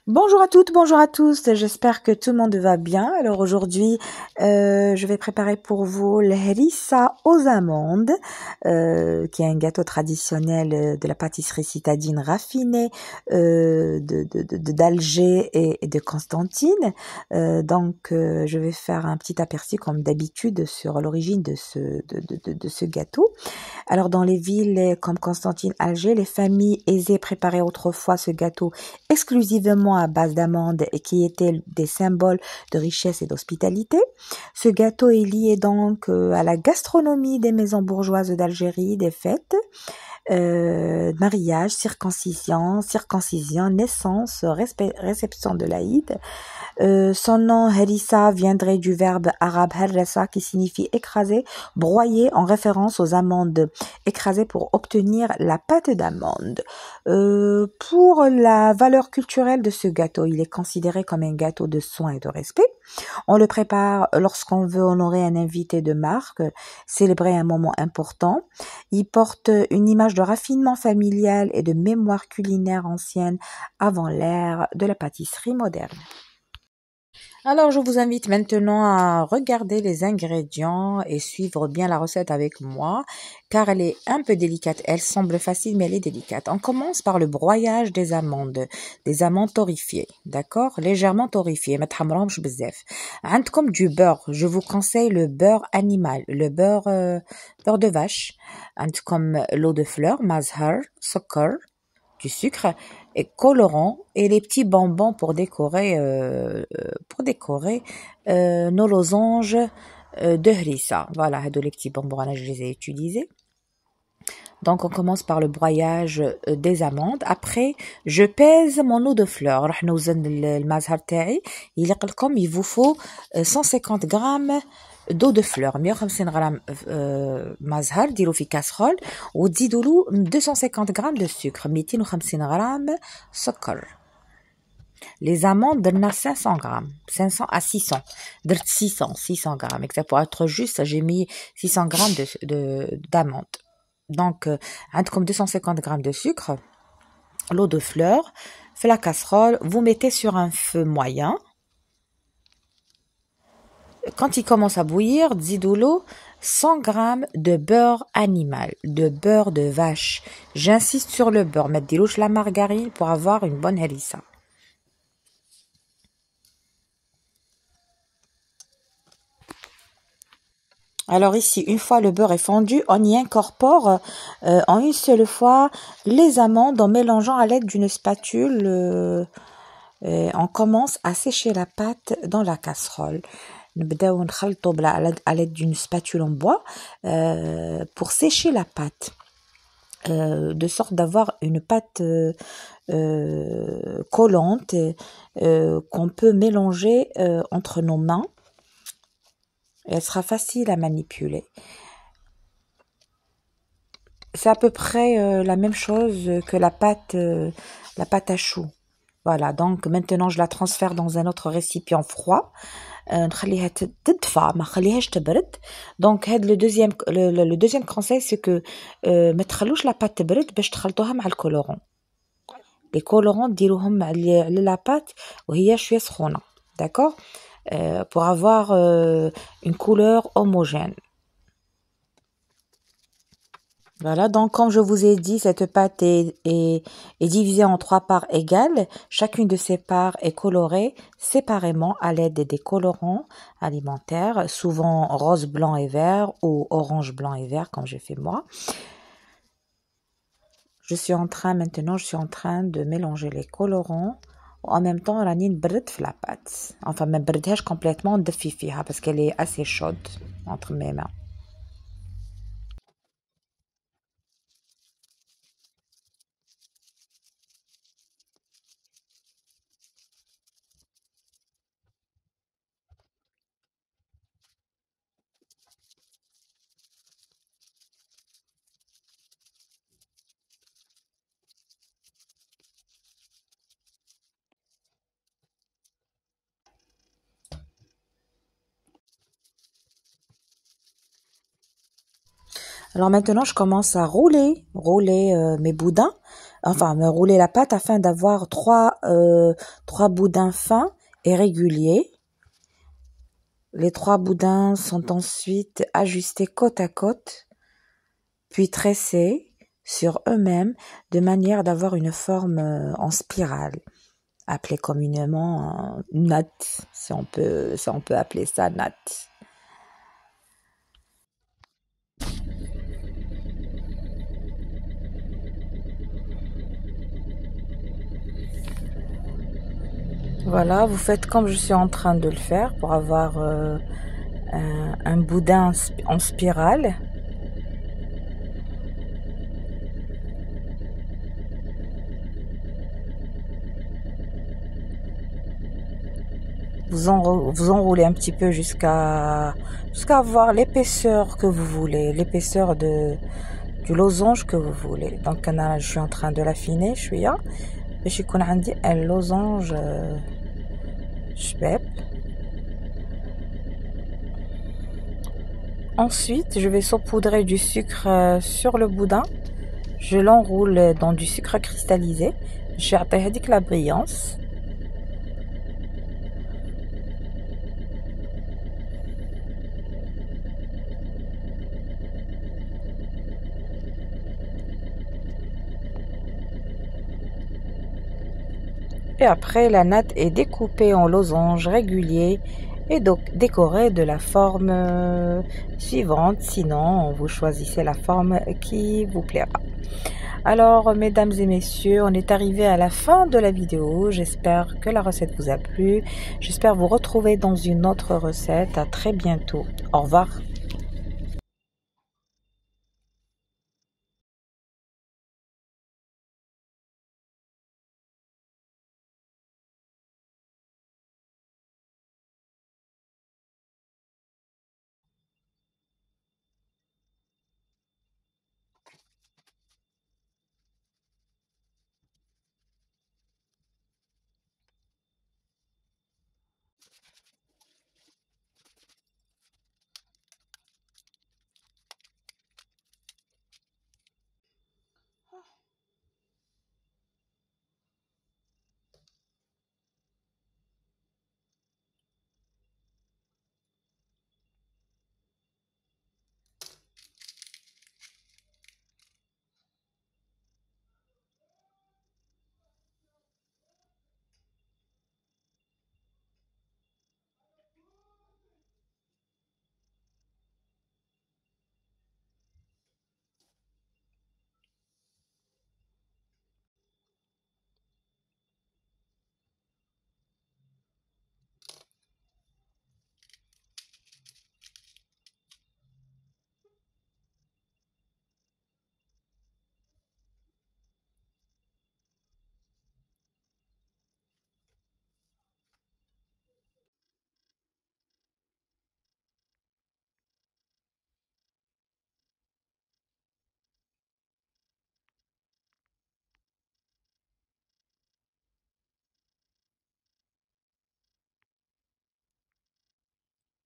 Bonjour à toutes, bonjour à tous, j'espère que tout le monde va bien. Alors aujourd'hui, je vais préparer pour vous le harissa aux amandes, qui est un gâteau traditionnel de la pâtisserie citadine raffinée d'Alger et de Constantine. Je vais faire un petit aperçu comme d'habitude sur l'origine de ce gâteau. Alors dans les villes comme Constantine, Alger, les familles aisées préparaient autrefois ce gâteau exclusivement à base d'amandes et qui étaient des symboles de richesse et d'hospitalité. Ce gâteau est lié donc à la gastronomie des maisons bourgeoises d'Algérie, des fêtes, mariage, circoncision, naissance, réception de l'Aïd. Son nom harissa viendrait du verbe arabe harrasa qui signifie écraser, broyer en référence aux amandes écrasées pour obtenir la pâte d'amande. Pour la valeur culturelle de ce gâteau, il est considéré comme un gâteau de soin et de respect. On le prépare lorsqu'on veut honorer un invité de marque, célébrer un moment important. Il porte une image de raffinement familial et de mémoire culinaire ancienne avant l'ère de la pâtisserie moderne. Alors, je vous invite maintenant à regarder les ingrédients et suivre bien la recette avec moi, car elle est un peu délicate. Elle semble facile, mais elle est délicate. On commence par le broyage des amandes torréfiées, d'accord? Légèrement torréfiées, ما تحمرهمش بزاف. عندكم du beurre. Je vous conseille le beurre animal, le beurre de vache. عندكم l'eau de fleur, mazhar, سكر, du sucre et colorant et les petits bonbons pour décorer nos losanges de harissa. Voilà, les petits bonbons, je les ai utilisés. Donc on commence par le broyage des amandes. Après, je pèse mon eau de fleur. Il vous faut 150 grammes d'eau de fleur. 150 grammes mazhar, ديروا في كاسرول وتزيدوا له 250 grammes de sucre. 250 grammes سكر. Les amandes درنا 500 grammes, 500 à 600. درت 600 grammes. Exact, pour être juste, j'ai mis 600 grammes d'amandes. Donc, عندكم 250 grammes de sucre, l'eau de fleur, fait la casserole, vous mettez sur un feu moyen. Quand il commence à bouillir, zidoulo 100 grammes de beurre animal, de beurre de vache. J'insiste sur le beurre, mettez la margarine pour avoir une bonne harissa. Alors ici, une fois le beurre est fondu, on y incorpore en une seule fois les amandes en mélangeant à l'aide d'une spatule. On commence à sécher la pâte dans la casserole. نبداو نخلطوا à l'aide d'une spatule en bois pour sécher la pâte, de sorte d'avoir une pâte collante qu'on peut mélanger entre nos mains. Elle sera facile à manipuler. C'est à peu près la même chose que la pâte à choux. Voilà, donc maintenant je la transfère dans un autre récipient froid. نخليها تدفى ما خليهاش تبرد. Donc le deuxième conseil c'est que ما تخلوش لا بات تبرد باش تخلطوها مع الكولورون. les colorants ديروهم على la pâte وهي شويه سخونه. D'accord? Pour avoir une couleur homogène. Voilà, donc comme je vous ai dit, cette pâte est divisée en 3 parts égales. Chacune de ces parts est colorée séparément à l'aide des colorants alimentaires, souvent rose, blanc et vert ou orange, blanc et vert comme j'ai fait moi. Je suis en train de mélanger les colorants. En même temps, راني نبرد في la pâte. Enfin, ما نبردهاش complètement, ندفي فيها parce qu'elle est assez chaude entre mes mains. Alors maintenant, je commence à rouler mes boudins enfin rouler la pâte afin d'avoir trois boudins fins et réguliers. Les 3 boudins sont ensuite ajustés côte à côte, puis tressés sur eux-mêmes de manière d'avoir une forme en spirale, appelée communément natte, si on peut appeler ça natte. Voilà, vous faites comme je suis en train de le faire pour avoir un boudin en spirale. Vous enroulez un petit peu jusqu'à avoir l'épaisseur que vous voulez, l'épaisseur du losange que vous voulez. Donc là, je suis en train de l'affiner شوية باش يكون عندي un losange شباب. Ensuite, je vais saupoudrer du sucre sur le boudin. Je l'enroule dans du sucre cristallisé. Je vais apporter la brillance. Et après, la natte est découpée en losanges réguliers et donc décorée de la forme suivante. Sinon, vous choisissez la forme qui vous plaira. Alors, mesdames et messieurs, on est arrivé à la fin de la vidéo. J'espère que la recette vous a plu. J'espère vous retrouver dans une autre recette. À très bientôt. Au revoir.